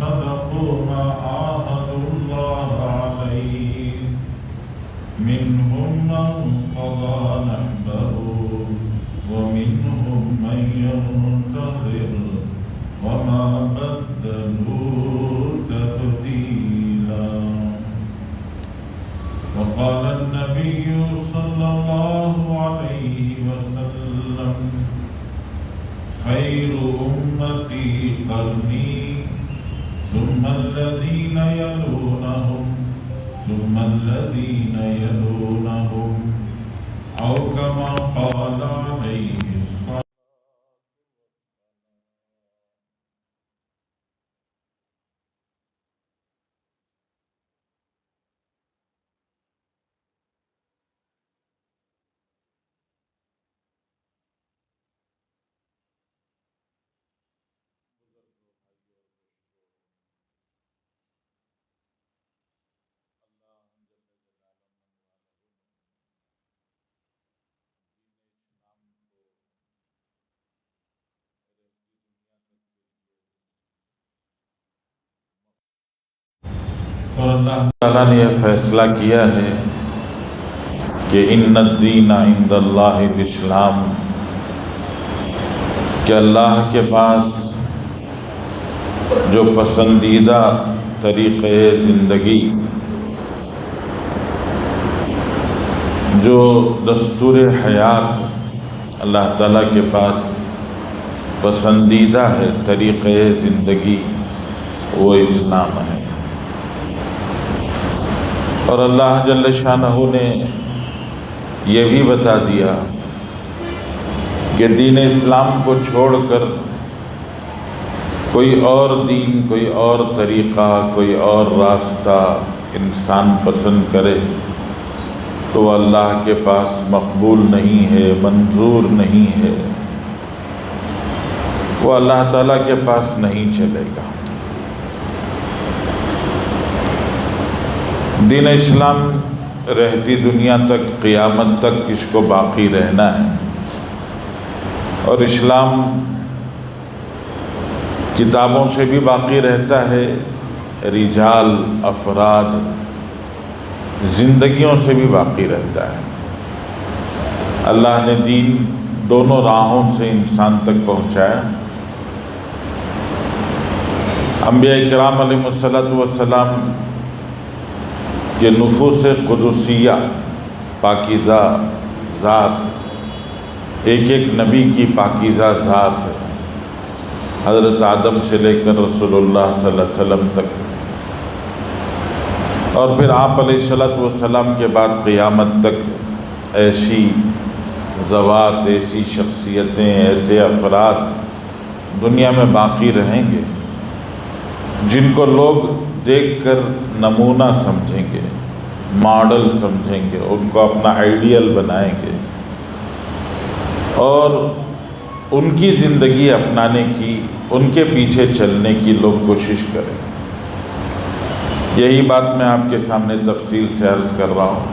صدقوا ما عاهدوا الله عليه منهم من قضى نحبه ومنهم من ينتظر وما بدلوا تبديلا. وقال النبي صلى الله عليه وسلم خير أمتي قرني ثم الذين يلونهم ثم الذين يلونهم أو كما قال عليه الصلاة. اور اللہ تعالیٰ نے یہ فیصلہ کیا ہے کہ ان الدین عند اللہ الاسلام، کہ اللہ کے پاس جو پسندیدہ طریقے زندگی، جو دستور حیات اللہ تعالیٰ کے پاس پسندیدہ ہے طریقے زندگی، وہ اسلام ہے۔ اور اللہ جل شانہ نے یہ بھی بتا دیا کہ دین اسلام کو چھوڑ کر کوئی اور دین، کوئی اور طریقہ، کوئی اور راستہ انسان پسند کرے تو وہ اللہ کے پاس مقبول نہیں ہے، منظور نہیں ہے، وہ اللہ تعالیٰ کے پاس نہیں چلے گا۔ دین اسلام رہتی دنیا تک، قیامت تک اس کو باقی رہنا ہے، اور اسلام کتابوں سے بھی باقی رہتا ہے، رجال، افراد، زندگیوں سے بھی باقی رہتا ہے۔ اللہ نے دین دونوں راہوں سے انسان تک پہنچایا۔ انبیاء کرام علیہ السلام کہ نفوس قدسیہ، پاکیزہ ذات، ایک ایک نبی کی پاکیزہ ذات، حضرت آدم سے لے کر رسول اللہ صلی اللہ علیہ وسلم تک، اور پھر آپ علیہ السلام کے بعد قیامت تک ایسی ذوات، ایسی شخصیتیں، ایسے افراد دنیا میں باقی رہیں گے جن کو لوگ دیکھ کر نمونہ سمجھیں گے، ماڈل سمجھیں گے، ان کو اپنا آئیڈیل بنائیں گے اور ان کی زندگی اپنانے کی، ان کے پیچھے چلنے کی لوگ کوشش کریں۔ یہی بات میں آپ کے سامنے تفصیل سے عرض کر رہا ہوں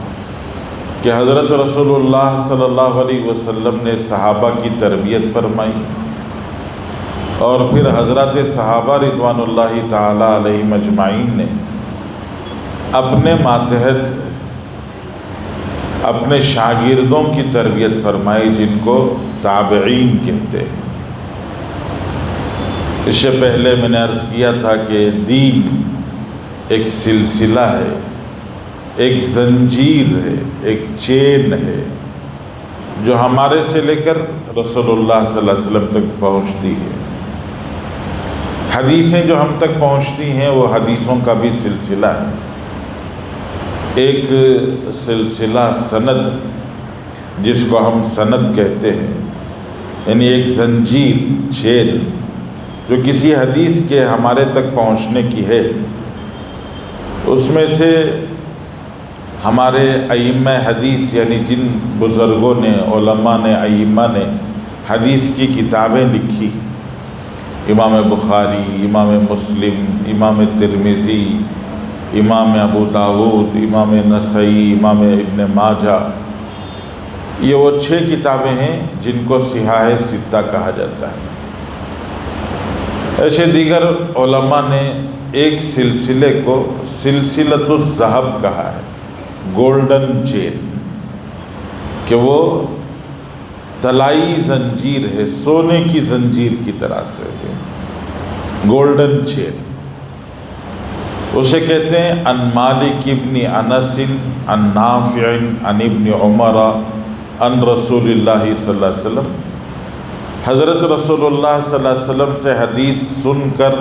کہ حضرت رسول اللہ صلی اللہ علیہ وسلم نے صحابہ کی تربیت فرمائی، اور پھر حضرات صحابہ رضوان اللہ تعالی علیہم اجمعین نے اپنے ماتحت اپنے شاگردوں کی تربیت فرمائی، جن کو تابعین کہتے ہیں۔ اس سے پہلے میں نے عرض کیا تھا کہ دین ایک سلسلہ ہے، ایک زنجیر ہے، ایک چین ہے، جو ہمارے سے لے کر رسول اللہ صلی اللہ علیہ وسلم تک پہنچتی ہے۔ حدیثیں جو ہم تک پہنچتی ہیں وہ حدیثوں کا بھی سلسلہ ہے، ایک سلسلہ سند، جس کو ہم سند کہتے ہیں، یعنی ایک زنجیر، چین جو کسی حدیث کے ہمارے تک پہنچنے کی ہے۔ اس میں سے ہمارے ائمہ حدیث، یعنی جن بزرگوں نے، علماء نے، ائمہ نے حدیث کی کتابیں لکھی، امام بخاری، امام مسلم، امام ترمذی، امام ابو داود، امام نسائی، امام ابن ماجہ، یہ وہ 6 کتابیں ہیں جن کو صحاح ستہ کہا جاتا ہے۔ ایسے دیگر علماء نے ایک سلسلے کو سلسلۃ الذہب کہا ہے، گولڈن چین، کہ وہ طلائی زنجیر ہے، سونے کی زنجیر کی طرح سے ہے، گولڈن چین۔ اسے کہتے ہیں عن مالک ابن انس عن نافع عن ابن عمر عن رسول اللہ صلی اللہ علیہ وسلم۔ حضرت رسول اللہ صلی اللہ علیہ وسلم سے حدیث سن کر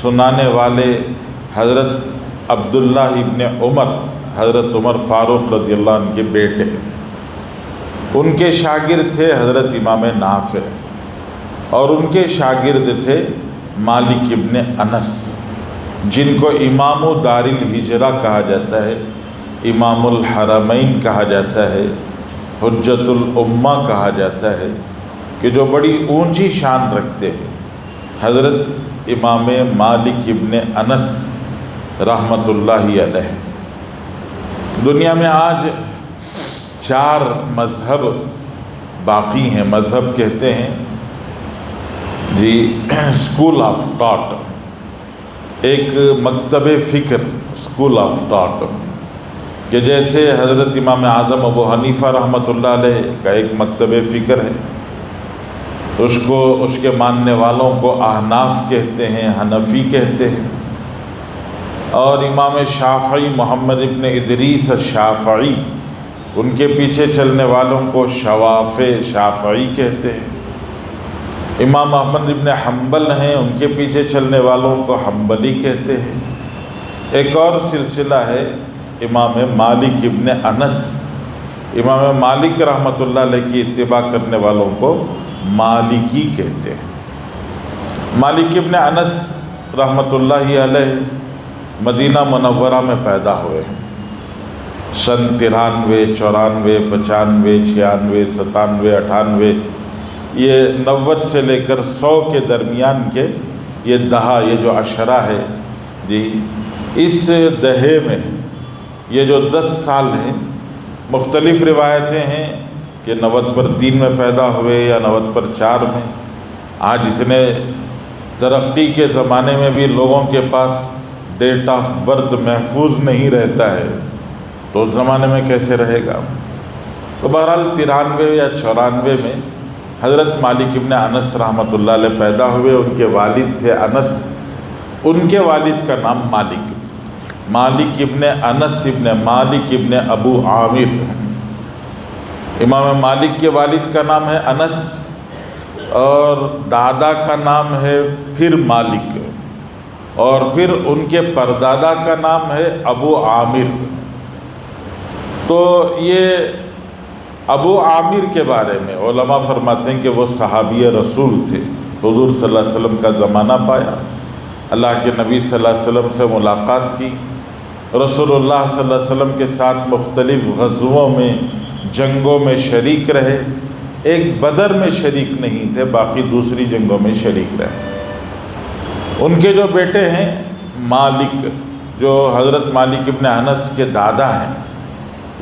سنانے والے حضرت عبداللہ ابن عمر، حضرت عمر فاروق رضی اللہ عنہ کے بیٹے، ان کے شاگرد تھے حضرت امام نافع، اور ان کے شاگرد تھے مالک ابن انس، جن کو امام دار الہجرہ کہا جاتا ہے، امام الحرمین کہا جاتا ہے، حجت الامہ کہا جاتا ہے، کہ جو بڑی اونچی شان رکھتے ہیں حضرت امام مالک ابن انس رحمۃ اللہ علیہ۔ دنیا میں آج 4 مذہب باقی ہیں، مذہب کہتے ہیں جی اسکول آف ٹاٹ، ایک مکتب فکر، اسکول آف ٹاٹ، کہ جیسے حضرت امام اعظم ابو حنیفہ رحمۃ اللہ علیہ کا ایک مکتب فکر ہے، اس کے ماننے والوں کو احناف کہتے ہیں، حنفی کہتے ہیں، اور امام شافعی محمد ابن ادریس الشافعی، ان کے پیچھے چلنے والوں کو شوافع شافعی کہتے ہیں، امام احمد ابن حنبل ہیں، ان کے پیچھے چلنے والوں کو حنبلی کہتے ہیں۔ ایک اور سلسلہ ہے امام مالک ابن انس، امام مالک رحمۃ اللہ علیہ کی اتباع کرنے والوں کو مالکی کہتے ہیں۔ مالک ابن انس رحمۃ اللہ علیہ مدینہ منورہ میں پیدا ہوئے ہیں، سن 93، 94، 95، 96، 97، 98، یہ 90 سے لے کر 100 کے درمیان کے یہ دہا، یہ جو عشرہ ہے جی، اس دہے میں یہ جو 10 سال ہیں، مختلف روایتیں ہیں کہ 90 پر 3 میں پیدا ہوئے یا 90 پر 4 میں۔ آج اتنے ترقی کے زمانے میں بھی لوگوں کے پاس ڈیٹ آف برتھ محفوظ نہیں رہتا ہے، تو اس زمانے میں کیسے رہے گا؟ تو بہرحال 93 یا 94 میں حضرت مالک ابن انس رحمۃ اللہ علیہ پیدا ہوئے۔ ان کے والد تھے انس، ان کے والد کا نام مالک ابن انس ابن مالک ابن ابو عامر۔ امام مالک کے والد کا نام ہے انس، اور دادا کا نام ہے پھر مالک، اور پھر ان کے پردادا کا نام ہے ابو عامر۔ تو یہ ابو عامر کے بارے میں علماء فرماتے ہیں کہ وہ صحابی رسول تھے، حضور صلی اللہ علیہ وسلم کا زمانہ پایا، اللہ کے نبی صلی اللہ علیہ وسلم سے ملاقات کی، رسول اللہ صلی اللہ علیہ وسلم کے ساتھ مختلف غزووں میں، جنگوں میں شریک رہے، ایک بدر میں شریک نہیں تھے، باقی دوسری جنگوں میں شریک رہے۔ ان کے جو بیٹے ہیں مالک، جو حضرت مالک ابن انس کے دادا ہیں،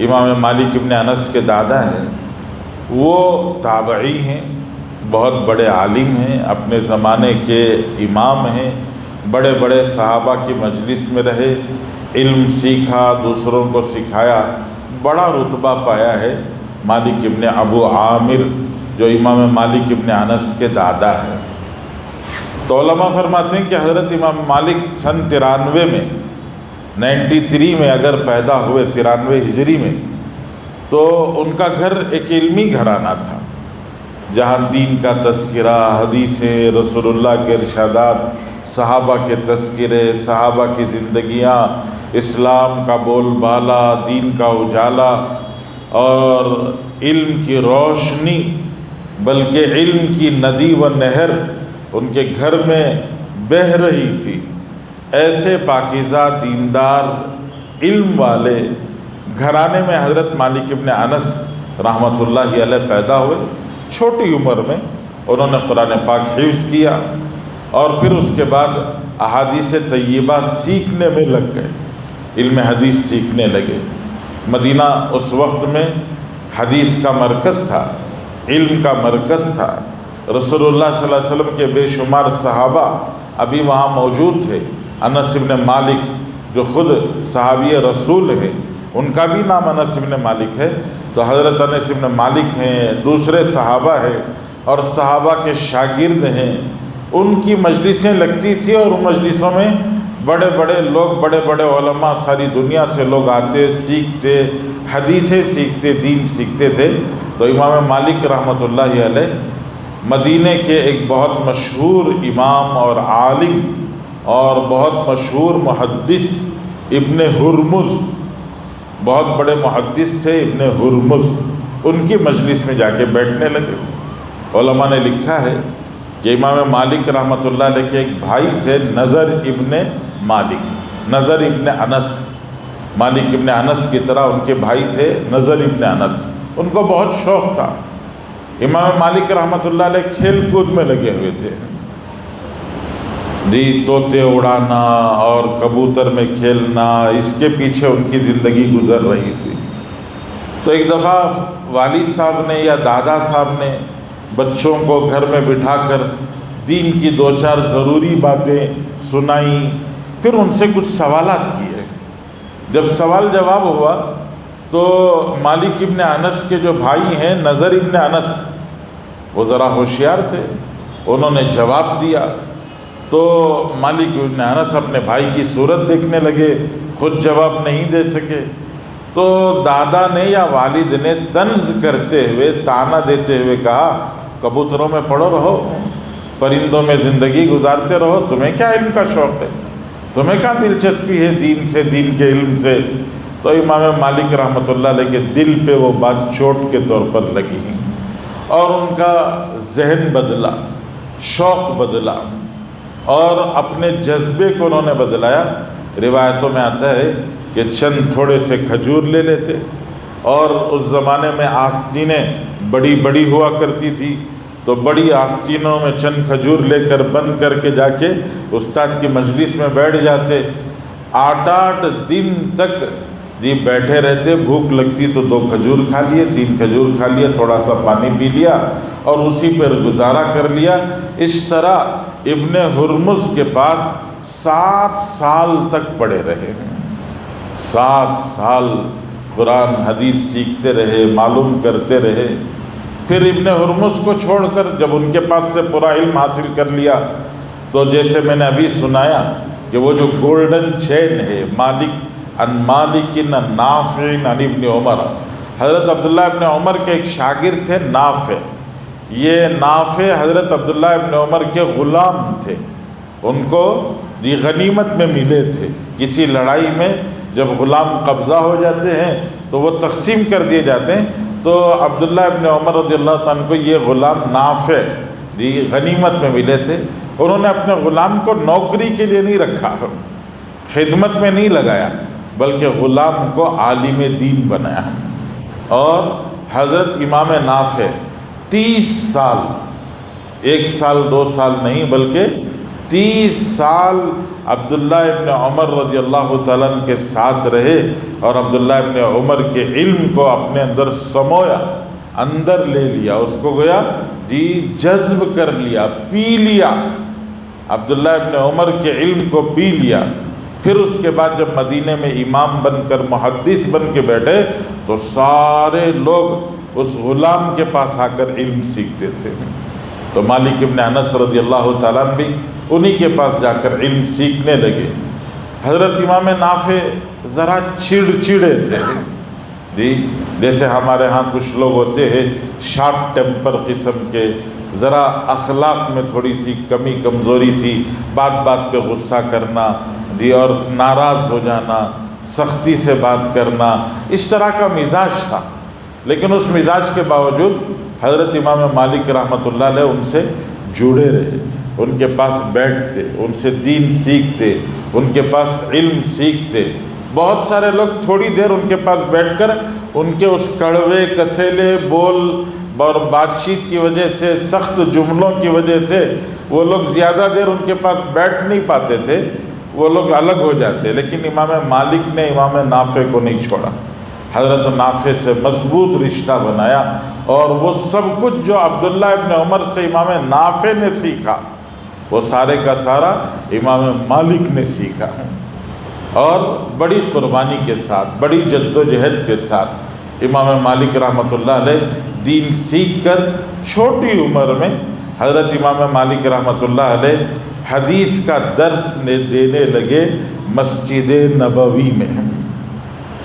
امام مالک ابن انس کے دادا ہیں، وہ تابعی ہیں، بہت بڑے عالم ہیں، اپنے زمانے کے امام ہیں، بڑے بڑے صحابہ کی مجلس میں رہے، علم سیکھا، دوسروں کو سکھایا، بڑا رتبہ پایا ہے مالک ابن ابو عامر، جو امام مالک ابن انس کے دادا ہیں۔ تو علماء فرماتے ہیں کہ حضرت امام مالک سن 93 میں، 93 میں اگر پیدا ہوئے، 93 ہجری میں، تو ان کا گھر ایک علمی گھرانہ تھا، جہاں دین کا تذکرہ، حدیثیں، رسول اللہ کے ارشادات، صحابہ کے تذکرے، صحابہ کی زندگیاں، اسلام کا بول بالا، دین کا اجالا اور علم کی روشنی، بلکہ علم کی ندی و نہر ان کے گھر میں بہہ رہی تھی۔ ایسے پاکیزہ دیندار علم والے گھرانے میں حضرت مالک ابن انس رحمۃ اللہ علیہ پیدا ہوئے۔ چھوٹی عمر میں انہوں نے قرآن پاک حفظ کیا، اور پھر اس کے بعد احادیث طیبہ سیکھنے میں لگ گئے، علم حدیث سیکھنے لگے۔ مدینہ اس وقت میں حدیث کا مرکز تھا، علم کا مرکز تھا۔ رسول اللہ صلی اللہ علیہ وسلم کے بے شمار صحابہ ابھی وہاں موجود تھے۔ انس ابن مالک جو خود صحابی رسول ہیں، ان کا بھی نام انس ابن مالک ہے۔ تو حضرت انس ابن مالک ہیں، دوسرے صحابہ ہیں اور صحابہ کے شاگرد ہیں، ان کی مجلسیں لگتی تھی اور ان مجلسوں میں بڑے بڑے لوگ، بڑے بڑے علماء ساری دنیا سے لوگ آتے، سیکھتے، حدیثیں سیکھتے، دین سیکھتے تھے۔ تو امام مالک رحمۃ اللہ علیہ مدینے کے ایک بہت مشہور امام اور عالم اور بہت مشہور محدث ابن ہرمز، بہت بڑے محدث تھے ابن ہرمز، ان کی مجلس میں جا کے بیٹھنے لگے۔ علماء نے لکھا ہے کہ امام مالک رحمۃ اللہ علیہ کے ایک بھائی تھے نضر ابن مالک، نضر ابن انس، مالک ابن انس کی طرح ان کے بھائی تھے نضر ابن انس، ان کو بہت شوق تھا۔ امام مالک رحمۃ اللہ علیہ کھیل کود میں لگے ہوئے تھے جی، طوطے اڑانا اور کبوتر میں کھیلنا، اس کے پیچھے ان کی زندگی گزر رہی تھی۔ تو ایک دفعہ والد صاحب نے یا دادا صاحب نے بچوں کو گھر میں بٹھا کر دین کی دو چار ضروری باتیں سنائیں، پھر ان سے کچھ سوالات کیے۔ جب سوال جواب ہوا تو مالک ابن انس کے جو بھائی ہیں نضر ابن انس، وہ ذرا ہوشیار تھے، انہوں نے جواب دیا۔ تو مالک ابن انس اپنے بھائی کی صورت دیکھنے لگے، خود جواب نہیں دے سکے۔ تو دادا نے یا والد نے طنز کرتے ہوئے، طعنہ دیتے ہوئے کہا، کبوتروں میں پڑو رہو، پرندوں میں زندگی گزارتے رہو، تمہیں کیا علم کا شوق ہے، تمہیں کیا دلچسپی ہے دین سے، دین کے علم سے۔ تو امام مالک رحمۃ اللہ علیہ کے دل پہ وہ بات چوٹ کے طور پر لگی اور ان کا ذہن بدلا، شوق بدلا اور اپنے جذبے کو انہوں نے بدلایا۔ روایتوں میں آتا ہے کہ چند تھوڑے سے کھجور لے لیتے، اور اس زمانے میں آستینیں بڑی بڑی ہوا کرتی تھی، تو بڑی آستینوں میں چند کھجور لے کر بند کر کے جا کے استاد کی مجلس میں بیٹھ جاتے۔ 8 دن تک جی بیٹھے رہتے، بھوک لگتی تو 2 کھجور کھا لیے، 3 کھجور کھا لیے، تھوڑا سا پانی پی لیا اور اسی پر گزارا کر لیا۔ اس طرح ابن ہرمز کے پاس 7 سال تک پڑے رہے، 7 سال قرآن حدیث سیکھتے رہے، معلوم کرتے رہے۔ پھر ابن ہرمز کو چھوڑ کر جب ان کے پاس سے پورا علم حاصل کر لیا، تو جیسے میں نے ابھی سنایا کہ وہ جو گولڈن چین ہے، مالک ان مالک نافع عن ابن عمر، حضرت عبداللہ ابن عمر کے ایک شاگرد تھے نافع، یہ نافع حضرت عبداللہ ابن عمر کے غلام تھے، ان کو یہ غنیمت میں ملے تھے۔ کسی لڑائی میں جب غلام قبضہ ہو جاتے ہیں تو وہ تقسیم کر دیے جاتے ہیں، تو عبداللہ ابن عمر رضی اللہ تعالیٰ عنہ کو یہ غلام نافع غنیمت میں ملے تھے۔ انہوں نے اپنے غلام کو نوکری کے لیے نہیں رکھا، خدمت میں نہیں لگایا، بلکہ غلام کو عالم دین بنایا۔ اور حضرت امام نافع 30 سال، 1 سال 2 سال نہیں بلکہ 30 سال عبداللہ ابن عمر رضی اللہ تعالیٰ عنہ کے ساتھ رہے اور عبداللہ ابن عمر کے علم کو اپنے اندر سمویا، اندر لے لیا، اس کو گویا جذب کر لیا، پی لیا، عبداللہ ابن عمر کے علم کو پی لیا۔ پھر اس کے بعد جب مدینے میں امام بن کر محدث بن کے بیٹھے تو سارے لوگ اس غلام کے پاس آ کر علم سیکھتے تھے۔ تو مالک ابن انس رضی اللہ تعالیٰ عنہ بھی انہی کے پاس جا کر علم سیکھنے لگے۔ حضرت امام نافع ذرا چڑچڑے تھے جی، جیسے ہمارے ہاں کچھ لوگ ہوتے ہیں شارٹ ٹیمپر قسم کے، ذرا اخلاق میں تھوڑی سی کمی کمزوری تھی، بات بات پہ غصہ کرنا جی اور ناراض ہو جانا، سختی سے بات کرنا، اس طرح کا مزاج تھا۔ لیکن اس مزاج کے باوجود حضرت امام مالک رحمۃ اللہ علیہ ان سے جڑے رہے، ان کے پاس بیٹھتے، ان سے دین سیکھتے، ان کے پاس علم سیکھتے۔ بہت سارے لوگ تھوڑی دیر ان کے پاس بیٹھ کر ان کے اس کڑوے کسیلے بول اور بات چیت کی وجہ سے، سخت جملوں کی وجہ سے وہ لوگ زیادہ دیر ان کے پاس بیٹھ نہیں پاتے تھے، وہ لوگ الگ ہو جاتے۔ لیکن امام مالک نے امام نافع کو نہیں چھوڑا، حضرت نافع سے مضبوط رشتہ بنایا، اور وہ سب کچھ جو عبداللہ ابن عمر سے امام نافع نے سیکھا وہ سارے کا سارا امام مالک نے سیکھا، اور بڑی قربانی کے ساتھ، بڑی جد و جہد کے ساتھ امام مالک رحمۃ اللہ علیہ دین سیکھ کر چھوٹی عمر میں حضرت امام مالک رحمۃ اللہ علیہ حدیث کا درس دینے لگے مسجد نبوی میں۔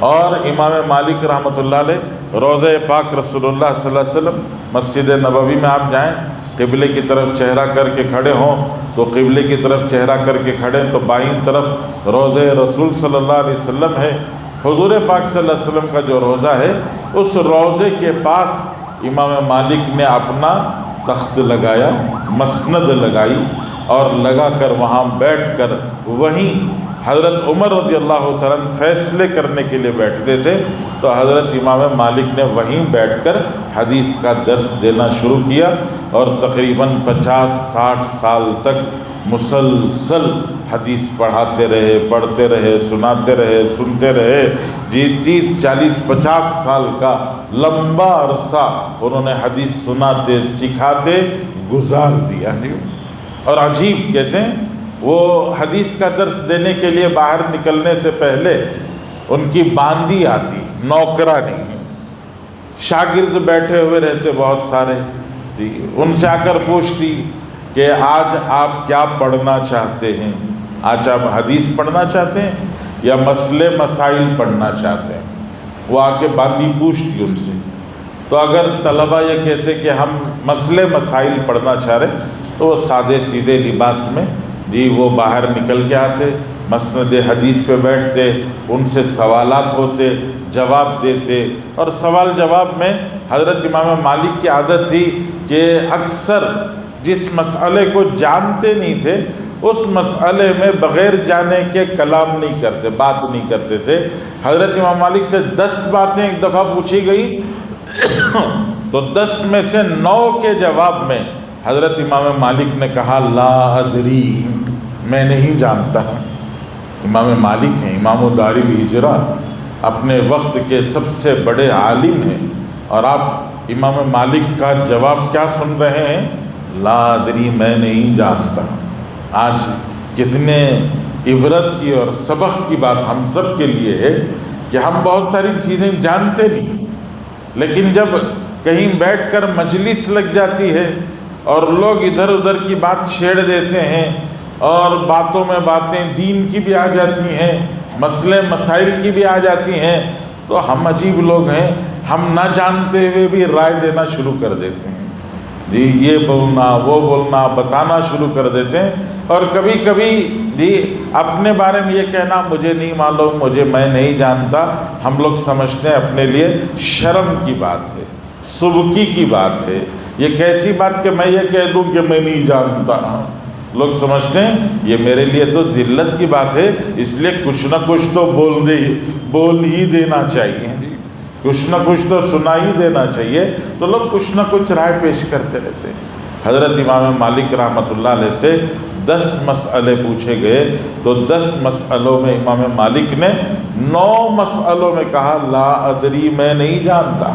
اور امام مالک رحمۃ اللہ علیہ روضہ پاک رسول اللہ صلی اللہ علیہ وسلم، مسجد نبوی میں آپ جائیں، قبلے کی طرف چہرہ کر کے کھڑے ہوں تو قبلے کی طرف چہرہ کر کے کھڑے تو بائیں طرف روضہ رسول صلی اللہ علیہ وسلم ہے۔ حضور پاک صلی اللہ علیہ وسلم کا جو روضہ ہے، اس روضے کے پاس امام مالک نے اپنا تخت لگایا، مسند لگائی، اور لگا کر وہاں بیٹھ کر وہیں حضرت عمر رضی اللہ تعالیٰ عنہ فیصلے کرنے کے لیے بیٹھتے تھے، تو حضرت امام مالک نے وہیں بیٹھ کر حدیث کا درس دینا شروع کیا، اور تقریباً 50-60 سال تک مسلسل حدیث پڑھاتے رہے، پڑھتے رہے، سناتے رہے، سنتے رہے۔ 30-40-50 سال کا لمبا عرصہ انہوں نے حدیث سناتے سکھاتے گزار دیا۔ اور عجیب کہتے ہیں، وہ حدیث کا درس دینے کے لیے باہر نکلنے سے پہلے ان کی باندی آتی، نوکرانی ہے، شاگرد بیٹھے ہوئے رہتے بہت سارے، ان سے آ کر پوچھتی کہ آج آپ کیا پڑھنا چاہتے ہیں؟ آج آپ حدیث پڑھنا چاہتے ہیں یا مسئلے مسائل پڑھنا چاہتے ہیں؟ وہ آ کے باندی پوچھتی ان سے۔ تو اگر طلبہ یہ کہتے کہ ہم مسئلے مسائل پڑھنا چاہ رہے تو وہ سادے سیدھے لباس میں وہ باہر نکل کے آتے، مسند حدیث پہ بیٹھتے، ان سے سوالات ہوتے، جواب دیتے۔ اور سوال جواب میں حضرت امام مالک کی عادت تھی کہ اکثر جس مسئلے کو جانتے نہیں تھے اس مسئلے میں بغیر جانے کے کلام نہیں کرتے، بات نہیں کرتے تھے۔ حضرت امام مالک سے 10 باتیں ایک دفعہ پوچھی گئی تو 10 میں سے 9 کے جواب میں حضرت امام مالک نے کہا لا ادری، میں نہیں جانتا۔ امام مالک ہیں، امام دار الہجرہ، اپنے وقت کے سب سے بڑے عالم ہیں، اور آپ امام مالک کا جواب کیا سن رہے ہیں؟ لا ادری، میں نہیں جانتا۔ آج کتنے عبرت کی اور سبق کی بات ہم سب کے لیے ہے کہ ہم بہت ساری چیزیں جانتے نہیں، لیکن جب کہیں بیٹھ کر مجلس لگ جاتی ہے اور لوگ ادھر ادھر کی بات چھیڑ دیتے ہیں، اور باتوں میں باتیں دین کی بھی آ جاتی ہیں، مسئلے مسائل کی بھی آ جاتی ہیں، تو ہم عجیب لوگ ہیں، ہم نہ جانتے ہوئے بھی رائے دینا شروع کر دیتے ہیں، یہ بولنا وہ بولنا بتانا شروع کر دیتے ہیں۔ اور کبھی کبھی اپنے بارے میں یہ کہنا مجھے نہیں معلوم، میں نہیں جانتا، ہم لوگ سمجھتے ہیں اپنے لیے شرم کی بات ہے، سبکی کی بات ہے۔ یہ کیسی بات کہ میں یہ کہہ دوں کہ میں نہیں جانتا؟ لوگ سمجھتے ہیں یہ میرے لیے تو ذلت کی بات ہے، اس لیے کچھ نہ کچھ تو بول ہی دینا چاہیے، کچھ نہ کچھ تو سنا ہی دینا چاہیے، تو لوگ کچھ نہ کچھ رائے پیش کرتے رہتے ہیں۔ حضرت امام مالک رحمۃ اللہ علیہ سے 10 مسئلے پوچھے گئے تو 10 مسئلوں میں امام مالک نے 9 مسئلوں میں کہا لا ادری، میں نہیں جانتا،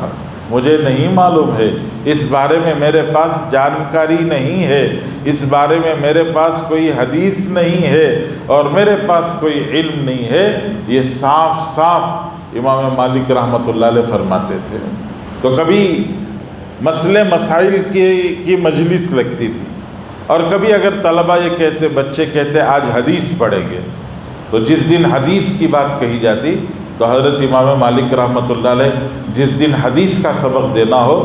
مجھے نہیں معلوم ہے، اس بارے میں میرے پاس جانکاری نہیں ہے، اس بارے میں میرے پاس کوئی حدیث نہیں ہے، اور میرے پاس کوئی علم نہیں ہے۔ یہ صاف صاف امام مالک رحمۃ اللہ علیہ فرماتے تھے۔ تو کبھی مسئلے مسائل کی مجلس لگتی تھی، اور کبھی اگر طلبہ یہ کہتے، بچے کہتے آج حدیث پڑھیں گے، تو جس دن حدیث کی بات کہی جاتی تو حضرت امام مالک رحمۃ اللہ علیہ جس دن حدیث کا سبق دینا ہو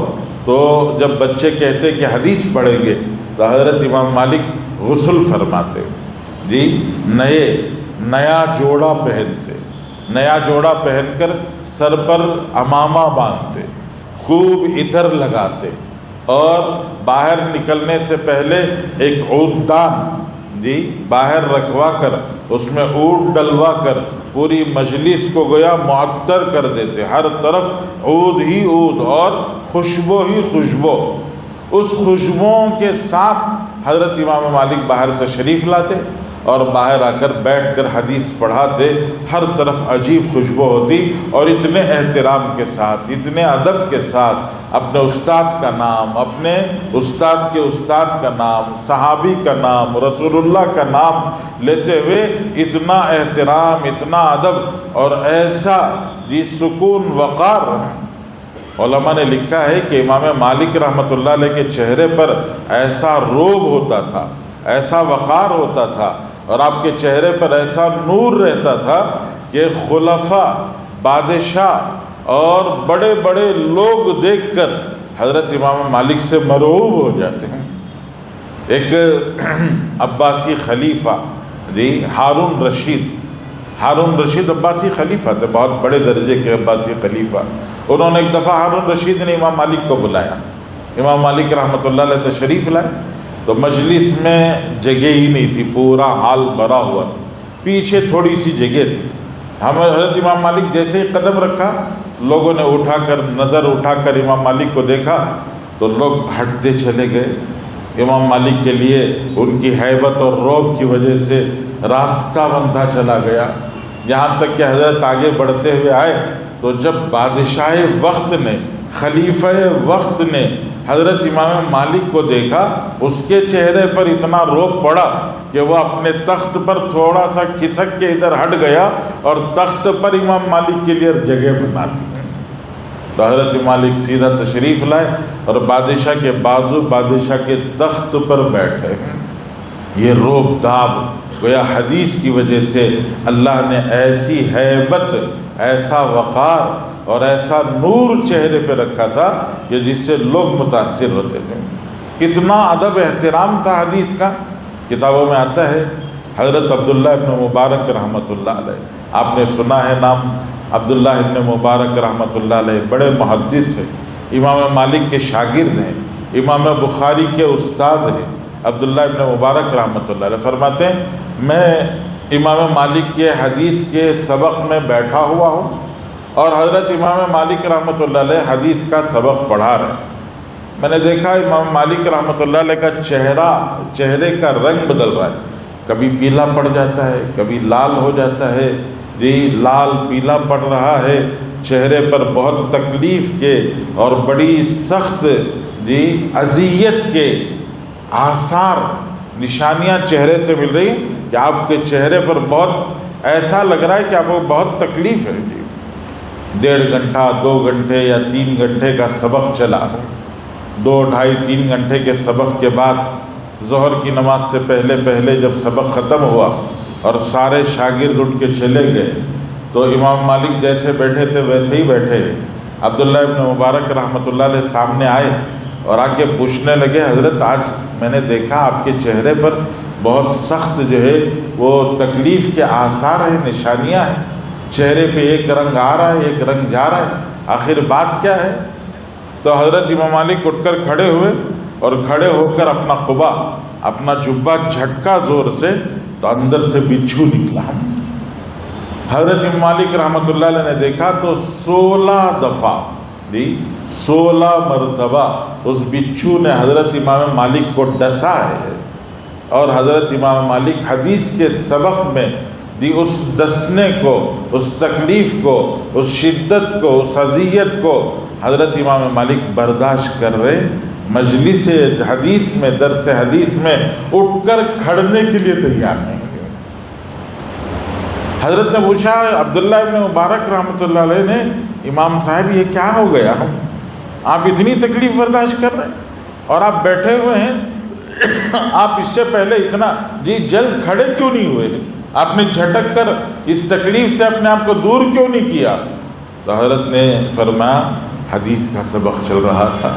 تو جب بچے کہتے کہ حدیث پڑھیں گے تو حضرت امام مالک غسل فرماتے، نیا جوڑا پہنتے، نیا جوڑا پہن کر سر پر عمامہ باندھتے، خوب عطر لگاتے، اور باہر نکلنے سے پہلے ایک عوددان باہر رکھوا کر اس میں عود ڈلوا کر پوری مجلس کو گویا معطر کر دیتے، ہر طرف عود ہی عود اور خوشبو ہی خوشبو۔ اس خوشبوؤں کے ساتھ حضرت امام مالک باہر تشریف لاتے اور باہر آ کر بیٹھ کر حدیث پڑھاتے، ہر طرف عجیب خوشبو ہوتی، اور اتنے احترام کے ساتھ، اتنے ادب کے ساتھ اپنے استاد کا نام، اپنے استاد کے استاد کا نام، صحابی کا نام، رسول اللہ کا نام لیتے ہوئے اتنا احترام، اتنا ادب اور ایسا سکون وقار. علماء نے لکھا ہے کہ امام مالک رحمۃ اللہ علیہ کے چہرے پر ایسا روب ہوتا تھا، ایسا وقار ہوتا تھا، اور آپ کے چہرے پر ایسا نور رہتا تھا کہ خلفاء، بادشاہ اور بڑے بڑے لوگ دیکھ کر حضرت امام مالک سے مرعوب ہو جاتے ہیں. ایک عباسی خلیفہ ہارون رشید عباسی خلیفہ تھے، بہت بڑے درجے کے عباسی خلیفہ. انہوں نے ایک دفعہ ہارون رشید نے امام مالک کو بلایا. امام مالک رحمۃ اللہ علیہ تشریف لائے تو مجلس میں جگہ ہی نہیں تھی، پورا ہال بھرا ہوا تھا، پیچھے تھوڑی سی جگہ تھی. حضرت امام مالک جیسے ہی قدم رکھا، لوگوں نے نظر اٹھا کر امام مالک کو دیکھا تو لوگ ہٹتے چلے گئے. امام مالک کے لیے ان کی ہیبت اور رعب کی وجہ سے راستہ بنتا چلا گیا، یہاں تک کہ حضرت آگے بڑھتے ہوئے آئے تو جب بادشاہ وقت نے، خلیفہ وقت نے حضرت امام مالک کو دیکھا، اس کے چہرے پر اتنا رعب پڑا کہ وہ اپنے تخت پر تھوڑا سا کھسک کے ادھر ہٹ گیا اور تخت پر امام مالک کے لیے جگہ بنا دی. تو حضرت مالک سیدھا تشریف لائے اور بادشاہ کے بازو بادشاہ کے تخت پر بیٹھے. یہ رعب داب گویا حدیث کی وجہ سے اللہ نے ایسی ہیبت، ایسا وقار اور ایسا نور چہرے پہ رکھا تھا کہ جس سے لوگ متاثر ہوتے تھے. اتنا ادب احترام تھا حدیث کا. کتابوں میں آتا ہے حضرت عبداللہ ابن مبارک رحمۃ اللہ علیہ، آپ نے سنا ہے نام عبداللہ ابن مبارک رحمۃ اللہ علیہ، بڑے محدث ہیں، امام مالک کے شاگرد ہیں، امام بخاری کے استاد ہیں. عبداللہ ابن مبارک رحمۃ اللہ علیہ فرماتے ہیں میں امام مالک کے حدیث کے سبق میں بیٹھا ہوا ہوں اور حضرت امام مالک رحمۃ اللہ علیہ حدیث کا سبق پڑھا رہے ہیں. میں نے دیکھا امام مالک رحمۃ اللہ علیہ کا چہرے کا رنگ بدل رہا ہے، کبھی پیلا پڑ جاتا ہے، کبھی لال ہو جاتا ہے، لال پیلا پڑ رہا ہے. چہرے پر بہت تکلیف کے اور بڑی سخت اذیت کے آثار، نشانیاں چہرے سے مل رہی ہیں کہ آپ کے چہرے پر بہت ایسا لگ رہا ہے کہ آپ کو بہت تکلیف ہے. 1.5 گھنٹہ 2 گھنٹے یا 3 گھنٹے کا سبق چلا، 2 ڈھائی 3 گھنٹے کے سبق کے بعد ظہر کی نماز سے پہلے جب سبق ختم ہوا اور سارے شاگرد اٹھ کے چلے گئے تو امام مالک جیسے بیٹھے تھے ویسے ہی بیٹھے. عبداللہ ابن مبارک رحمۃ اللہ علیہ سامنے آئے اور آ کے پوچھنے لگے حضرت آج میں نے دیکھا آپ کے چہرے پر بہت سخت وہ تکلیف کے آثار ہیں، نشانیاں ہیں، چہرے پہ ایک رنگ آ رہا ہے ایک رنگ جا رہا ہے، آخر بات کیا ہے؟ تو حضرت امام مالک اٹھ کر کھڑے ہوئے اور کھڑے ہو کر اپنا قبا، اپنا جبہ جھٹکا زور سے تو اندر سے بچھو نکلا. حضرت امام مالک رحمۃ اللہ علیہ نے دیکھا تو 16 دفعہ 16 مرتبہ اس بچھو نے حضرت امام مالک کو ڈسا ہے. اور حضرت امام مالک حدیث کے سبق میں اس ڈسنے کو، اس تکلیف کو، اس شدت کو، اس اذیت کو حضرت امام مالک برداشت کر رہے. مجلس حدیث میں، درس حدیث میں اٹھ کر کھڑنے کے لیے تیار نہیں. حضرت نے پوچھا عبداللہ ابن مبارک رحمۃ اللہ علیہ نے، امام صاحب یہ کیا ہو گیا، آپ اتنی تکلیف برداشت کر رہے ہیں اور آپ بیٹھے ہوئے ہیں، آپ اس سے پہلے اتنا جلد کھڑے کیوں نہیں ہوئے، آپ نے جھٹک کر اس تکلیف سے اپنے آپ کو دور کیوں نہیں کیا؟ تو حضرت نے فرمایا حدیث کا سبق چل رہا تھا،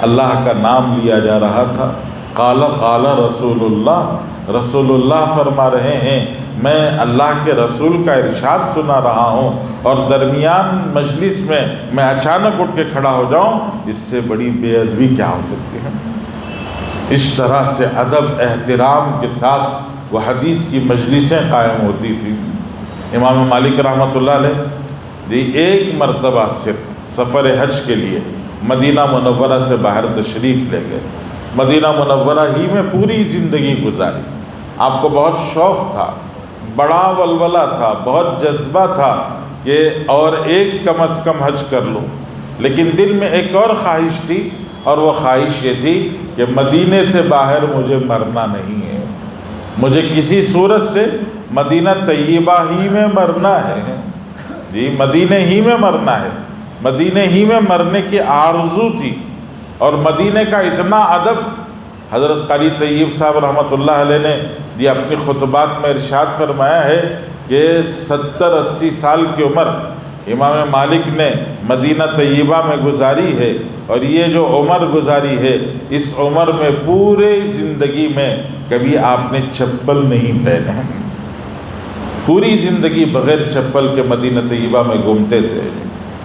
اللہ کا نام لیا جا رہا تھا. قال قال رسول اللہ فرما رہے ہیں، میں اللہ کے رسول کا ارشاد سنا رہا ہوں اور درمیان مجلس میں اچانک اٹھ کے کھڑا ہو جاؤں، اس سے بڑی بے ادبی کیا ہو سکتی ہے؟ اس طرح سے ادب احترام کے ساتھ وہ حدیث کی مجلسیں قائم ہوتی تھیں. امام مالک رحمۃ اللہ علیہ ایک مرتبہ صرف سفر حج کے لیے مدینہ منورہ سے باہر تشریف لے گئے. مدینہ منورہ ہی میں پوری زندگی گزاری. آپ کو بہت شوق تھا، بڑا ولولہ تھا، بہت جذبہ تھا کہ اور ایک کم از کم حج کر لوں، لیکن دل میں ایک اور خواہش تھی، اور وہ خواہش یہ تھی کہ مدینے سے باہر مجھے مرنا نہیں ہے، مجھے کسی صورت سے مدینہ طیبہ ہی میں مرنا ہے، جی مدینے ہی میں مرنا ہے، مدینے ہی میں مرنے کی آرزو تھی۔ اور مدینے کا اتنا ادب حضرت قاری طیب صاحب رحمۃ اللہ علیہ نے یہ اپنی خطبات میں ارشاد فرمایا ہے کہ 70-80 سال کی عمر امام مالک نے مدینہ طیبہ میں گزاری ہے، اور یہ جو عمر گزاری ہے اس عمر میں پورے زندگی میں کبھی آپ نے چپل نہیں پہنے، پوری زندگی بغیر چپل کے مدینہ طیبہ میں گھومتے تھے،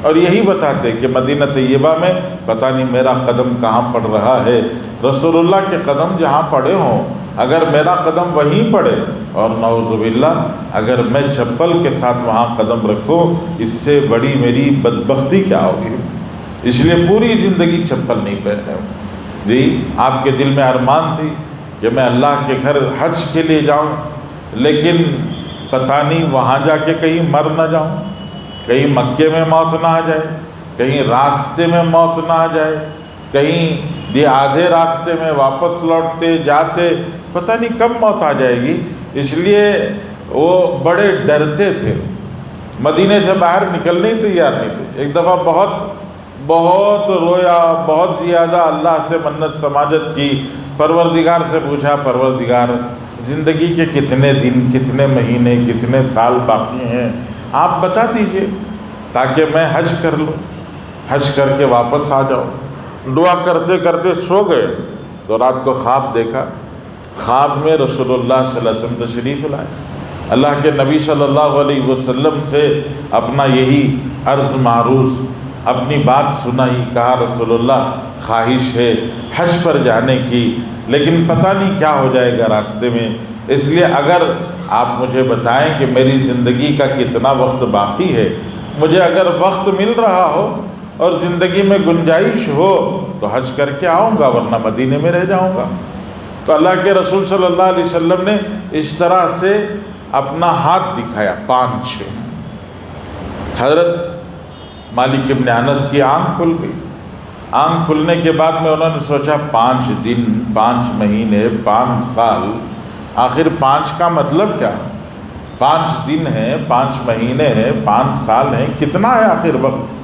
اور یہی بتاتے کہ مدینہ طیبہ میں پتہ نہیں میرا قدم کہاں پڑ رہا ہے، رسول اللہ کے قدم جہاں پڑے ہوں اگر میرا قدم وہیں پڑے، اور نعوذ باللہ اگر میں چپل کے ساتھ وہاں قدم رکھوں، اس سے بڑی میری بدبختی کیا ہوگی، اس لیے پوری زندگی چپل نہیں پہنے۔ جی آپ کے دل میں ارمان تھی کہ میں اللہ کے گھر حج کے لیے جاؤں، لیکن پتہ نہیں وہاں جا کے کہیں مر نہ جاؤں، کہیں مکے میں موت نہ آ جائے، کہیں راستے میں موت نہ آ جائے، کہیں آدھے راستے میں واپس لوٹتے جاتے پتہ نہیں کب موت آ جائے گی، اس لیے وہ بڑے ڈرتے تھے، مدینے سے باہر نکلنے ہی تیار نہیں تھے۔ ایک دفعہ بہت رویا، بہت زیادہ اللہ سے منت سماجت کی، پروردگار سے پوچھا پروردگار زندگی کے کتنے دن، کتنے مہینے، کتنے سال باقی ہیں، آپ بتا دیجئے تاکہ میں حج کر لوں، حج کر کے واپس آ جاؤں۔ دعا کرتے کرتے سو گئے تو رات کو خواب دیکھا، خواب میں رسول اللہ صلی اللہ علیہ وسلم تشریف لائے، اللہ کے نبی صلی اللہ علیہ وسلم سے اپنا یہی عرض معروض، اپنی بات سنائی، کہا رسول اللہ خواہش ہے حج پر جانے کی، لیکن پتہ نہیں کیا ہو جائے گا راستے میں، اس لیے اگر آپ مجھے بتائیں کہ میری زندگی کا کتنا وقت باقی ہے، مجھے اگر وقت مل رہا ہو اور زندگی میں گنجائش ہو تو حج کر کے آؤں گا، ورنہ مدینے میں رہ جاؤں گا۔ تو اللہ کے رسول صلی اللہ علیہ وسلم نے اس طرح سے اپنا ہاتھ دکھایا، 5۔ حضرت مالک ابن انس کی آنکھ کھل گئی، آنکھ کھلنے کے بعد میں انہوں نے سوچا 5 دن، 5 مہینے، 5 سال، آخر 5 کا مطلب کیا؟ 5 دن ہیں، 5 مہینے ہیں، 5 سال ہیں، کتنا ہے آخر وقت؟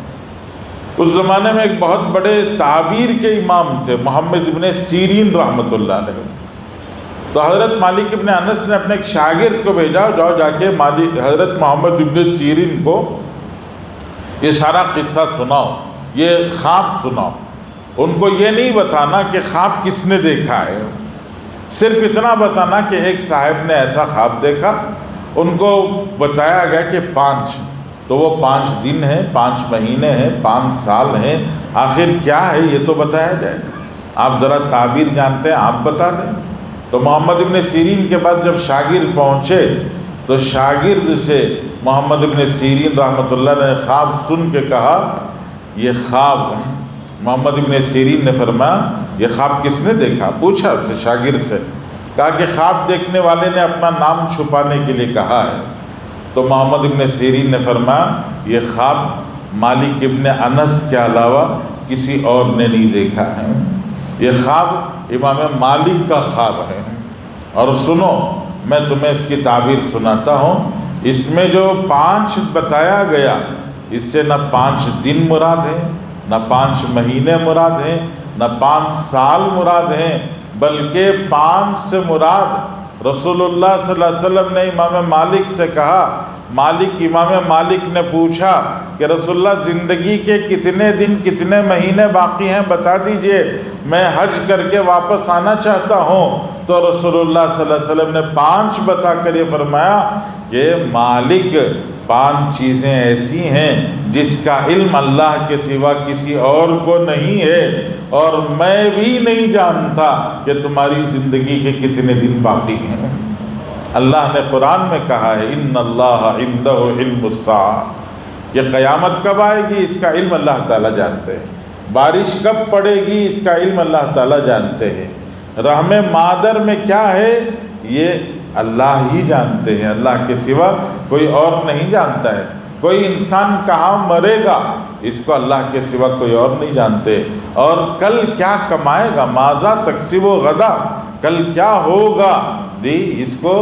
اس زمانے میں ایک بہت بڑے تعبیر کے امام تھے محمد ابن سیرین رحمۃ اللہ علیہ، تو حضرت مالک ابن انس نے اپنے ایک شاگرد کو بھیجا، جاؤ جا کے حضرت محمد ابن سیرین کو یہ سارا قصہ سناؤ، یہ خواب سناؤ، ان کو یہ نہیں بتانا کہ خواب کس نے دیکھا ہے، صرف اتنا بتانا کہ ایک صاحب نے ایسا خواب دیکھا، ان کو بتایا گیا کہ 5، تو وہ 5 دن ہیں، 5 مہینے ہیں، 5 سال ہیں، آخر کیا ہے یہ تو بتایا جائے، آپ ذرا تعبیر جانتے ہیں آپ بتا دیں۔ تو محمد ابن سیرین کے بعد جب شاگرد پہنچے تو شاگرد سے محمد ابن سیرین رحمۃ اللہ نے خواب سن کے کہا، یہ خواب، محمد ابن سیرین نے فرمایا یہ خواب کس نے دیکھا؟ پوچھا اس سے، شاگرد سے، کہا کہ خواب دیکھنے والے نے اپنا نام چھپانے کے لیے کہا ہے۔ تو محمد ابن سیرین نے فرمایا یہ خواب مالک ابن انس کے علاوہ کسی اور نے نہیں دیکھا ہے، یہ خواب امام مالک کا خواب ہے، اور سنو میں تمہیں اس کی تعبیر سناتا ہوں، اس میں جو 5 بتایا گیا اس سے نہ 5 دن مراد ہیں، نہ 5 مہینے مراد ہیں، نہ 5 سال مراد ہیں، بلکہ 5 سے مراد رسول اللہ صلی اللہ علیہ وسلم نے امام مالک سے کہا، امام مالک نے پوچھا کہ رسول اللہ زندگی کے کتنے دن، کتنے مہینے باقی ہیں بتا دیجئے، میں حج کر کے واپس آنا چاہتا ہوں۔ تو رسول اللہ صلی اللہ علیہ وسلم نے 5 بتا کر یہ فرمایا کہ مالک 5 چیزیں ایسی ہیں جس کا علم اللہ کے سوا کسی اور کو نہیں ہے، اور میں بھی نہیں جانتا کہ تمہاری زندگی کے کتنے دن باقی ہیں۔ اللہ نے قرآن میں کہا ہے ان اللہ عنده علم الساعہ، کہ قیامت کب آئے گی اس کا علم اللہ تعالیٰ جانتے ہیں، بارش کب پڑے گی اس کا علم اللہ تعالیٰ جانتے ہیں، رحم مادر میں کیا ہے یہ اللہ ہی جانتے ہیں، اللہ کے سوا کوئی اور نہیں جانتا ہے۔ کوئی انسان کہاں مرے گا اس کو اللہ کے سوا کوئی اور نہیں جانتے، اور کل کیا کمائے گا، ماذا تکسب غدا، کل کیا ہوگا جی اس کو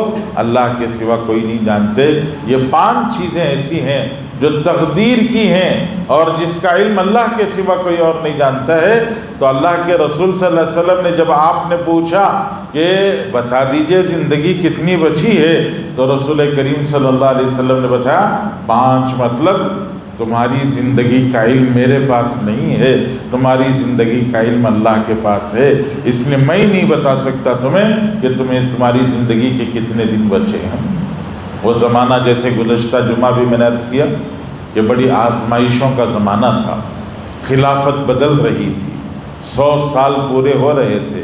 اللہ کے سوا کوئی نہیں جانتے۔ یہ 5 چیزیں ایسی ہیں جو تقدیر کی ہیں اور جس کا علم اللہ کے سوا کوئی اور نہیں جانتا ہے۔ تو اللہ کے رسول صلی اللہ علیہ وسلم نے جب آپ نے پوچھا کہ بتا دیجئے زندگی کتنی بچی ہے، تو رسول کریم صلی اللہ علیہ وسلم نے بتایا 5، مطلب تمہاری زندگی کا علم میرے پاس نہیں ہے، تمہاری زندگی کا علم اللہ کے پاس ہے، اس لیے میں نہیں بتا سکتا تمہیں کہ تمہاری زندگی کے کتنے دن بچے ہیں۔ وہ زمانہ جیسے گزشتہ جمعہ بھی میں نے عرض کیا کہ بڑی آزمائشوں کا زمانہ تھا، خلافت بدل رہی تھی، 100 سال پورے ہو رہے تھے،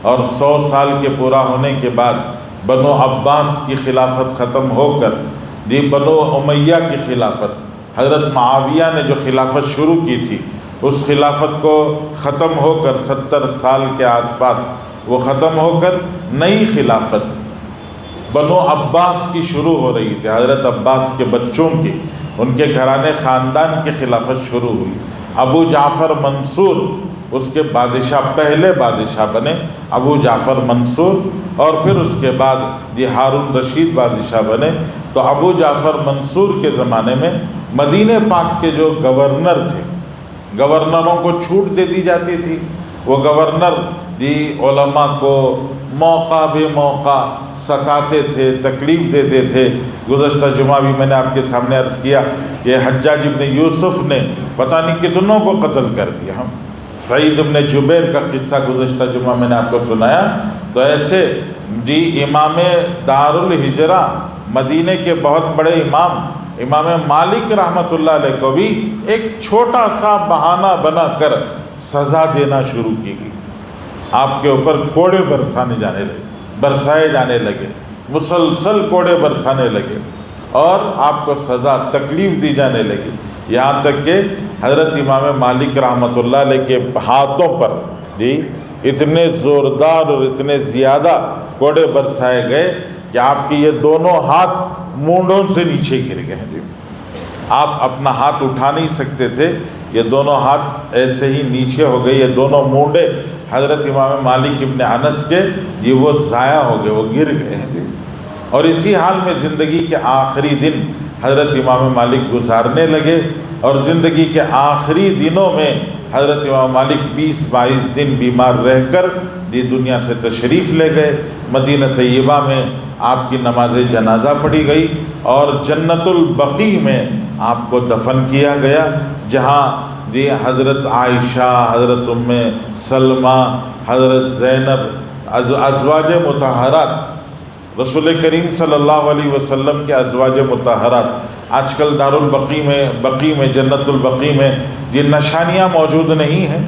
اور 100 سال کے پورا ہونے کے بعد بنو عباس کی خلافت ختم ہو کر بنو امیہ کی خلافت، حضرت معاویہ نے جو خلافت شروع کی تھی اس خلافت کو ختم ہو کر 70 سال کے آس پاس وہ ختم ہو کر نئی خلافت بنو عباس کی شروع ہو رہی تھی، حضرت عباس کے بچوں کی، ان کے گھرانے خاندان کی خلافت شروع ہوئی۔ ابو جعفر منصور اس کے بادشاہ، پہلے بادشاہ بنے ابو جعفر منصور، اور پھر اس کے بعد ہارون رشید بادشاہ بنے۔ تو ابو جعفر منصور کے زمانے میں مدینہ پاک کے جو گورنر تھے، گورنروں کو چھوٹ دے دی جاتی تھی، وہ گورنر علماء کو موقع بے موقع ستاتے تھے، تکلیف دیتے تھے۔ گزشتہ جمعہ بھی میں نے آپ کے سامنے عرض کیا کہ حجاج ابن یوسف نے پتہ نہیں کتنوں کو قتل کر دیا۔ سعید ابن جبیر کا قصہ گزشتہ جمعہ میں نے آپ کو سنایا۔ تو ایسے امام دار الہجرہ مدینہ کے بہت بڑے امام مالک رحمۃ اللہ علیہ کو بھی ایک چھوٹا سا بہانہ بنا کر سزا دینا شروع کی گئی۔ آپ کے اوپر کوڑے برسائے جانے لگے، مسلسل کوڑے برسانے لگے، اور آپ کو سزا، تکلیف دی جانے لگی، یہاں تک کہ حضرت امام مالک رحمۃ اللہ علیہ کے ہاتھوں پر اتنے زوردار اور اتنے زیادہ کوڑے برسائے گئے کہ آپ کی یہ دونوں ہاتھ مونڈوں سے نیچے گر گئے۔ آپ اپنا ہاتھ اٹھا نہیں سکتے تھے، یہ دونوں ہاتھ ایسے ہی نیچے ہو گئے، یہ دونوں مونڈے حضرت امام مالک ابن انس کے وہ ضائع ہو گئے، وہ گر گئے ہیں۔ اور اسی حال میں زندگی کے آخری دن حضرت امام مالک گزارنے لگے، اور زندگی کے آخری دنوں میں حضرت امام مالک 20-22 دن بیمار رہ کر دنیا سے تشریف لے گئے۔ مدینہ طیبہ میں آپ کی نماز جنازہ پڑھی گئی، اور جنت البقیع میں آپ کو دفن کیا گیا، جہاں حضرت عائشہ، حضرت ام سلمہ، حضرت زینب، ازواج مطہرات، رسول کریم صلی اللہ علیہ وسلم کے ازواج مطہرات۔ آج کل دار البقیع میں جنت البقیع میں یہ نشانیاں موجود نہیں ہیں،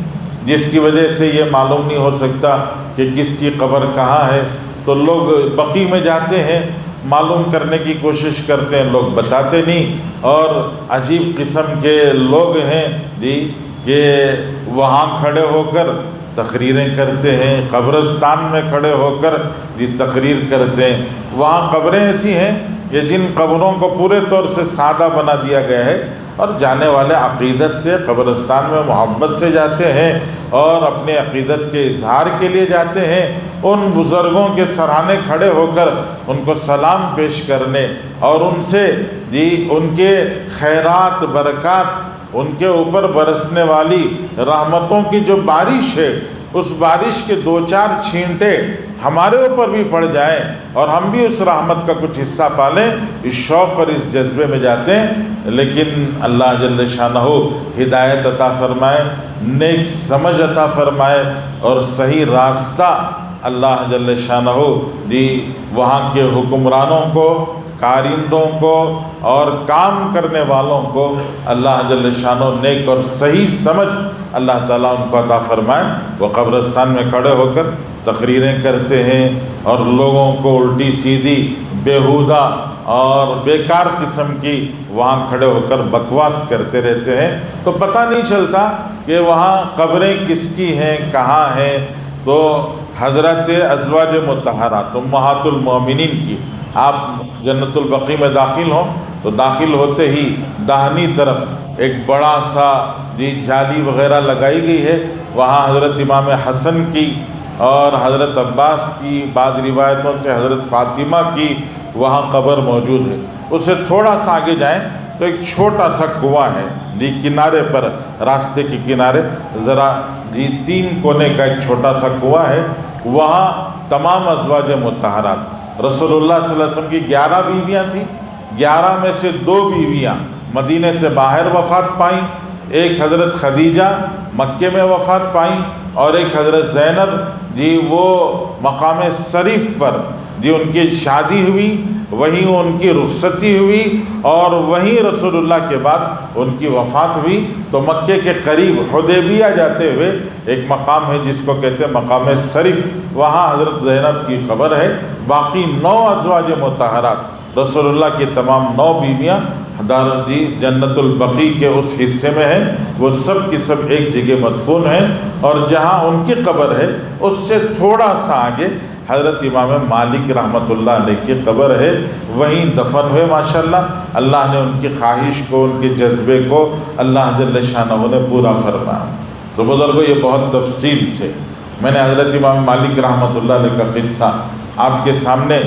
جس کی وجہ سے یہ معلوم نہیں ہو سکتا کہ کس کی قبر کہاں ہے۔ تو لوگ بقیع میں جاتے ہیں، معلوم کرنے کی کوشش کرتے ہیں، لوگ بتاتے نہیں، اور عجیب قسم کے لوگ ہیں کہ وہاں کھڑے ہو کر تقریریں کرتے ہیں، قبرستان میں کھڑے ہو کر تقریر کرتے ہیں۔ وہاں قبریں ایسی ہیں کہ جن قبروں کو پورے طور سے سادہ بنا دیا گیا ہے، اور جانے والے عقیدت سے قبرستان میں محبت سے جاتے ہیں اور اپنے عقیدت کے اظہار کے لیے جاتے ہیں، ان بزرگوں کے سرانے کھڑے ہو کر ان کو سلام پیش کرنے، اور ان سے ان کے خیرات، برکات، ان کے اوپر برسنے والی رحمتوں کی جو بارش ہے، اس بارش کے 2-4 چھینٹے ہمارے اوپر بھی پڑ جائیں اور ہم بھی اس رحمت کا کچھ حصہ پالیں، اس شوق اور اس جذبے میں جاتے ہیں۔ لیکن اللہ جل شانہ ہدایت عطا فرمائے، نیک سمجھ عطا فرمائے، اور صحیح راستہ اللہ جل شانہ وہاں کے حکمرانوں کو، کارندوں کو اور کام کرنے والوں کو اللہ جل شانہ نیک اور صحیح سمجھ اللہ تعالیٰ ان کو عطا فرمائے۔ وہ قبرستان میں کھڑے ہو کر تقریریں کرتے ہیں اور لوگوں کو الٹی سیدھی، بیہودہ اور بیکار قسم کی وہاں کھڑے ہو کر بکواس کرتے رہتے ہیں، تو پتہ نہیں چلتا کہ وہاں قبریں کس کی ہیں، کہاں ہیں۔ تو حضرت ازواج مطہرات امہات المومنین کی، آپ جنت البقیع میں داخل ہوں تو داخل ہوتے ہی داہنی طرف ایک بڑا سا جالی وغیرہ لگائی گئی ہے، وہاں حضرت امام حسن کی اور حضرت عباس کی، بعض روایتوں سے حضرت فاطمہ کی وہاں قبر موجود ہے۔ اس سے تھوڑا سا آگے جائیں تو ایک چھوٹا سا کنواں ہے کنارے پر، راستے کے کنارے ذرا 3 کونے کا ایک چھوٹا سا کنواں ہے، وہاں تمام ازواج مطہرات، رسول اللہ صلی اللہ علیہ وسلم کی 11 بیویاں تھیں، 11 میں سے 2 بیویاں مدینے سے باہر وفات پائیں، ایک حضرت خدیجہ مکے میں وفات پائیں اور ایک حضرت زینب وہ مقام شریف پر ان کی شادی ہوئی، وہیں ان کی رخصتی ہوئی اور وہیں رسول اللہ کے بعد ان کی وفات ہوئی۔ تو مکے کے قریب حدیبیہ جاتے ہوئے ایک مقام ہے جس کو کہتے ہیں مقام شریف، وہاں حضرت زینب کی قبر ہے۔ باقی 9 ازواج مطہرات، رسول اللہ کی تمام 9 بیویاں جنت البقیع کے اس حصے میں ہیں، وہ سب کی سب ایک جگہ مدفون ہیں، اور جہاں ان کی قبر ہے اس سے تھوڑا سا آگے حضرت امام مالک رحمۃ اللہ علیہ کی قبر ہے، وہیں دفن ہوئے ماشاءاللہ۔ اللہ نے ان کی خواہش کو، ان کے جذبے کو اللہ جل شانہ نے پورا فرمایا۔ تو بزرگوں، یہ بہت تفصیل سے میں نے حضرت امام مالک رحمۃ اللہ علیہ کا قصہ آپ کے سامنے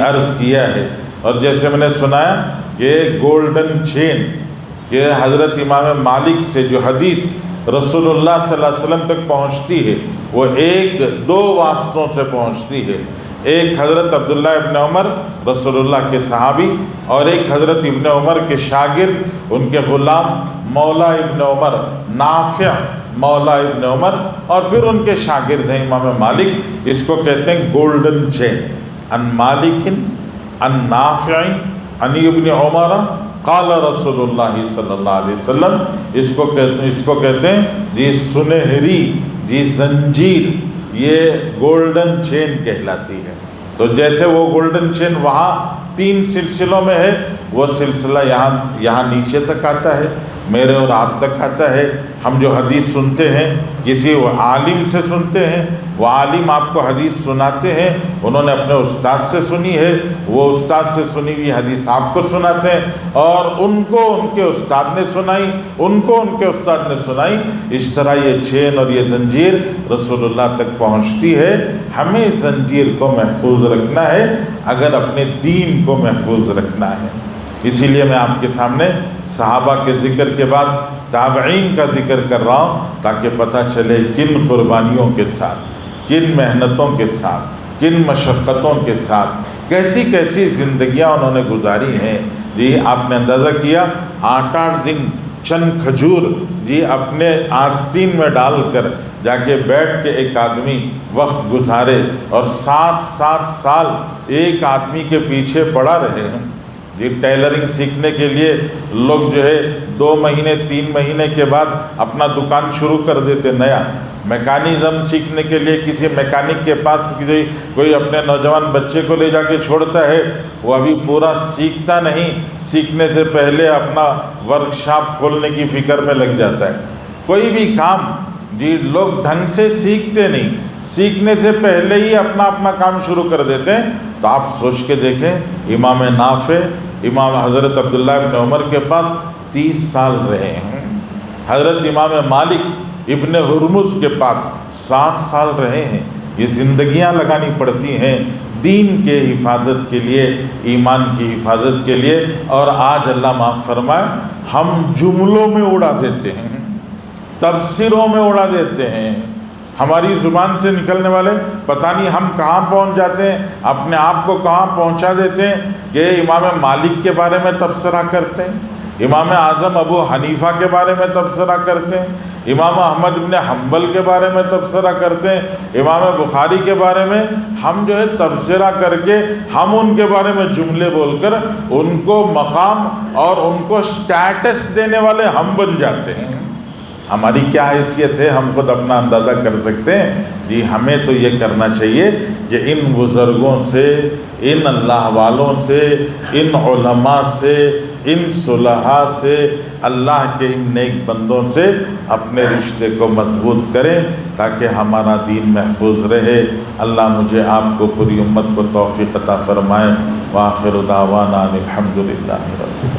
عرض کیا ہے، اور جیسے میں نے سنایا کہ گولڈن چین، کہ حضرت امام مالک سے جو حدیث رسول اللہ صلی اللہ علیہ وسلم تک پہنچتی ہے وہ 1-2 واسطوں سے پہنچتی ہے۔ ایک حضرت عبداللہ ابن عمر رسول اللہ کے صحابی، اور ایک حضرت ابن عمر کے شاگرد، ان کے غلام مولا ابن عمر، نافع مولا ابن عمر، اور پھر ان کے شاگرد ہیں امام مالک۔ اس کو کہتے ہیں گولڈن چین، ان مالک ان نافع ان ابن عمر قال رسول اللہ صلی اللہ علیہ وسلم۔ اس کو کہتے ہیں سنہری زنجیر، یہ گولڈن چین کہلاتی ہے۔ تو جیسے وہ گولڈن چین وہاں 3 سلسلوں میں ہے، وہ سلسلہ یہاں نیچے تک آتا ہے، میرے اور آپ تک آتا ہے۔ ہم جو حدیث سنتے ہیں کسی عالم سے سنتے ہیں، وہ عالم آپ کو حدیث سناتے ہیں، انہوں نے اپنے استاد سے سنی ہے، وہ استاد سے سنی ہوئی حدیث آپ کو سناتے ہیں، اور ان کو ان کے استاد نے سنائی، ان کو ان کے استاد نے سنائی۔ اس طرح یہ چین اور یہ زنجیر رسول اللہ تک پہنچتی ہے۔ ہمیں زنجیر کو محفوظ رکھنا ہے اگر اپنے دین کو محفوظ رکھنا ہے۔ اسی لیے میں آپ کے سامنے صحابہ کے ذکر کے بعد تابعین کا ذکر کر رہا ہوں، تاکہ پتہ چلے کن قربانیوں کے ساتھ، کن محنتوں کے ساتھ، کن مشقتوں کے ساتھ کیسی کیسی زندگیاں انہوں نے گزاری ہیں۔ آپ نے اندازہ کیا 8 دن چند کھجور اپنے آستین میں ڈال کر جا کے بیٹھ کے ایک آدمی وقت گزارے، اور 7 سال ایک آدمی کے پیچھے پڑا رہے ہیں۔ ٹیلرنگ سیکھنے کے لیے لوگ 2 مہینے 3 مہینے کے بعد اپنا دکان شروع کر دیتے نیا۔ میکانزم سیکھنے کے لیے کسی میکینک کے پاس کوئی اپنے نوجوان بچے کو لے جا کے چھوڑتا ہے، وہ ابھی پورا سیکھتا نہیں، سیکھنے سے پہلے اپنا ورک شاپ کھولنے کی فکر میں لگ جاتا ہے۔ کوئی بھی کام لوگ ڈھنگ سے سیکھتے نہیں، سیکھنے سے پہلے ہی اپنا کام شروع کر دیتے ہیں۔ تو آپ سوچ کے دیکھیں، امام نافع، امام حضرت عبداللہ ابن عمر کے پاس 30 سال رہے ہیں، حضرت امام مالک ابن ہرمز کے پاس 60 سال رہے ہیں۔ یہ زندگیاں لگانی پڑتی ہیں دین کے حفاظت کے لیے، ایمان کی حفاظت کے لیے، اور آج اللہ معاف فرمائے ہم جملوں میں اڑا دیتے ہیں، تفسیروں میں اڑا دیتے ہیں۔ ہماری زبان سے نکلنے والے پتہ نہیں ہم کہاں پہنچ جاتے ہیں، اپنے آپ کو کہاں پہنچا دیتے ہیں کہ امام مالک کے بارے میں تبصرہ کرتے ہیں، امام اعظم ابو حنیفہ کے بارے میں تبصرہ کرتے ہیں، امام احمد بن حنبل کے بارے میں تبصرہ کرتے ہیں، امام بخاری کے بارے میں ہم تبصرہ کر کے ہم ان کے بارے میں جملے بول کر ان کو مقام اور ان کو سٹیٹس دینے والے ہم بن جاتے ہیں۔ ہماری کیا حیثیت ہے ہم خود اپنا اندازہ کر سکتے ہیں۔ ہمیں تو یہ کرنا چاہیے کہ ان بزرگوں سے، ان اللہ والوں سے، ان علماء سے، ان صلحاء سے، اللہ کے ان نیک بندوں سے اپنے رشتے کو مضبوط کریں تاکہ ہمارا دین محفوظ رہے۔ اللہ مجھے آپ کو پوری امت کو توفیق عطا فرمائے۔ وآخر دعوانا الحمدللہ رب